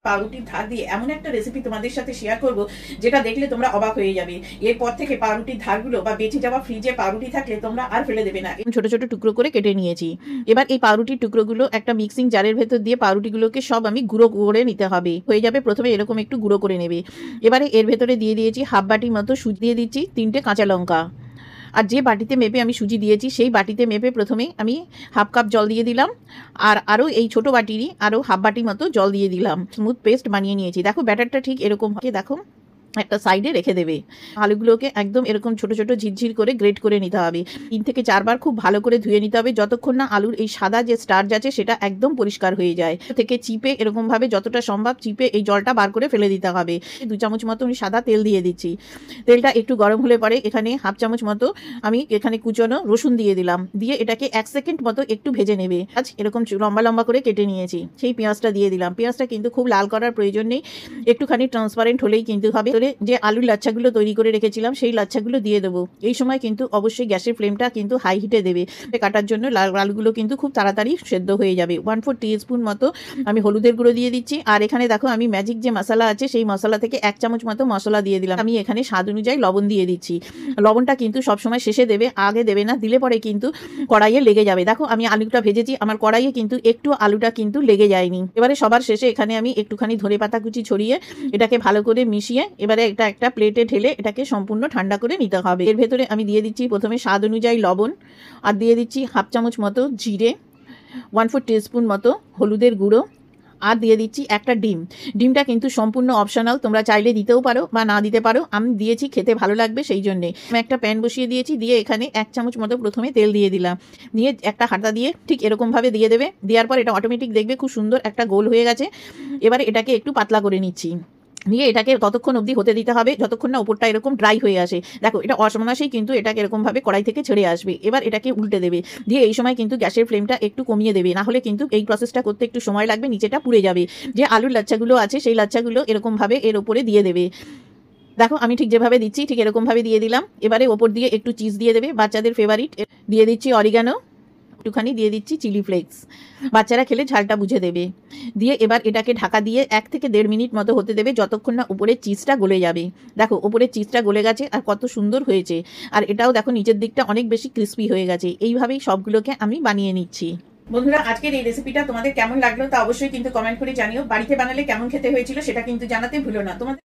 পাউরুটির ধার দিয়ে এমন একটা রেসিপি তোমাদের সাথে শেয়ার করব যেটা দেখলে তোমরা অবাক হয়ে যাবে। এরপর থেকে পাউরুটির ধারগুলো বা বেঁচে যাওয়া ফ্রিজে পাউরুটি থাকলে তোমরা আর ফেলে দেবে না। ছোট ছোট টুকরো করে কেটে নিয়েছি। এবার এই পাউরুটির টুকরোগুলো একটা মিক্সিং জারের ভেতর দিয়ে পাউরুটিগুলোকে সব আমি গুঁড়ো করে নিতে হবে। হয়ে যাবে প্রথমে এরকম একটু গুঁড়ো করে নেবে। এবারে এর ভেতরে দিয়ে দিয়েছি হাফ বাটি মতো সুজি, দিয়ে দিচ্ছি 3টে কাঁচা লঙ্কা। আর যে বাটিতে মেপে আমি সুজি দিয়েছি সেই বাটিতে মেপে প্রথমে আমি হাফ কাপ জল দিয়ে দিলাম, আর আরও এই ছোটো বাটিরই আরও হাফ বাটি মতো জল দিয়ে দিলাম। স্মুথ পেস্ট বানিয়ে নিয়েছি। দেখো ব্যাটারটা ঠিক এরকম হবে, দেখো একটা সাইডে রেখে দেবে। আলুগুলোকে একদম এরকম ছোট ছোট ঝিরঝির করে গ্রেট করে নিতে হবে। 3 থেকে 4 বার খুব ভালো করে ধুয়ে নিতে হবে, যতক্ষণ না আলুর এই সাদা যে স্টার্চ আছে সেটা একদম পরিষ্কার হয়ে যায়। থেকে চিপে এরকমভাবে যতটা সম্ভব চিপে এই জলটা বার করে ফেলে দিতে হবে। 2 চামচ মতো আমি সাদা তেল দিয়ে দিচ্ছি। তেলটা একটু গরম হলে পরে এখানে হাফ চামচ মতো আমি এখানে কুচনো রসুন দিয়ে দিলাম। দিয়ে এটাকে 1 সেকেন্ড মতো একটু ভেজে নেবে। আজ এরকম লম্বা লম্বা করে কেটে নিয়েছি। সেই পেঁয়াজটা দিয়ে দিলাম। পেঁয়াজটা কিন্তু খুব লাল করার প্রয়োজন নেই, একটুখানি ট্রান্সপারেন্ট হলেই কিন্তু হবে। যে আলুর লাচ্ছাগুলো তৈরি করে রেখেছিলাম সেই লাচ্ছাগুলো দিয়ে দেবো। এই সময় কিন্তু অবশ্যই গ্যাসের ফ্লেমটা কিন্তু হাই হিটে দেবে। কাটার জন্য আলুগুলো কিন্তু খুব তাড়াতাড়ি সেদ্ধ হয়ে যাবে। 1/4 টিস্পুন মতো আমি হলুদের গুঁড়ো দিয়ে দিচ্ছি। আর এখানে দেখো আমি ম্যাজিক যে মশলা আছে সেই মশলা থেকে 1 চামচ মতো মশলা দিয়ে দিলাম। আমি এখানে স্বাদ অনুযায়ী লবণ দিয়ে দিচ্ছি। লবণটা কিন্তু সবসময় শেষে দেবে, আগে দেবে না, দিলে পরে কিন্তু কড়াইয়ে লেগে যাবে। দেখো আমি আলুটা ভেজেছি, আমার কড়াইয়ে কিন্তু একটু আলুটা কিন্তু লেগে যায়নি। এবারে সবার শেষে এখানে আমি একটুখানি ধনেপাতা কুচি ছড়িয়ে এটাকে ভালো করে মিশিয়ে এবারে এটা একটা প্লেটে ঢেলে এটাকে সম্পূর্ণ ঠান্ডা করে নিতে হবে। এর ভেতরে আমি দিয়ে দিচ্ছি প্রথমে স্বাদ অনুযায়ী লবণ, আর দিয়ে দিচ্ছি হাফ চামচ মতো জিরে, 1/4 টিস্পুন মতো হলুদের গুঁড়ো, আর দিয়ে দিচ্ছি একটা ডিম। ডিমটা কিন্তু সম্পূর্ণ অপশনাল, তোমরা চাইলে দিতেও পারো বা না দিতে পারো। আমি দিয়েছি, খেতে ভালো লাগবে সেই জন্যে। আমি একটা প্যান বসিয়ে দিয়েছি, দিয়ে এখানে 1 চামচ মতো প্রথমে তেল দিয়ে দিলাম। নিয়ে একটা হাতা দিয়ে ঠিক এরকমভাবে দিয়ে দেবে। দেওয়ার পর এটা অটোমেটিক দেখবে খুব সুন্দর একটা গোল হয়ে গেছে। এবারে এটাকে একটু পাতলা করে নিচ্ছি। নিয়ে এটাকে ততক্ষণ অবধি হতে দিতে হবে যতক্ষণ না উপরটা এরকম ড্রাই হয়ে আসে। দেখো এটা অসমনাশেই কিন্তু এটাকে এরকমভাবে কড়াই থেকে ছেড়ে আসবে। এবার এটাকে উল্টে দেবে। দিয়ে এই সময় কিন্তু গ্যাসের ফ্লেমটা একটু কমিয়ে দেবে, না হলে কিন্তু এই প্রসেসটা করতে একটু সময় লাগবে, নিচেটা পুড়ে যাবে। যে আলুর লাচ্ছাগুলো আছে সেই লাচ্ছাগুলো এরকমভাবে এর ওপরে দিয়ে দেবে। দেখো আমি ঠিক যেভাবে দিচ্ছি ঠিক এরকমভাবে দিয়ে দিলাম। এবারে ওপর দিয়ে একটু চিজ দিয়ে দেবে, বাচ্চাদের ফেভারিট। দিয়ে দিচ্ছি অরিগানো, একটুখানি দিয়ে দিচ্ছি চিলি ফ্লেক্স, বাচ্চারা খেলে ঝালটা বুঝে দেবে। দিয়ে এবার এটাকে ঢাকা দিয়ে 1 থেকে 1.5 মিনিট মতো হতে দেবে, যতক্ষণ না উপরে চিজটা গলে যাবে। দেখো উপরে চিজটা গলে গেছে আর কত সুন্দর হয়েছে। আর এটাও দেখো নিচের দিকটা অনেক বেশি ক্রিস্পি হয়ে গেছে। এইভাবেই সবগুলোকে আমি বানিয়ে নিচ্ছি। বন্ধুরা আজকের এই রেসিপিটা তোমাদের কেমন লাগলো তা অবশ্যই কিন্তু কমেন্ট করে জানিও। বাড়িতে বানালে কেমন খেতে হয়েছিল সেটা কিন্তু জানাতে ভুলো না। তোমাদের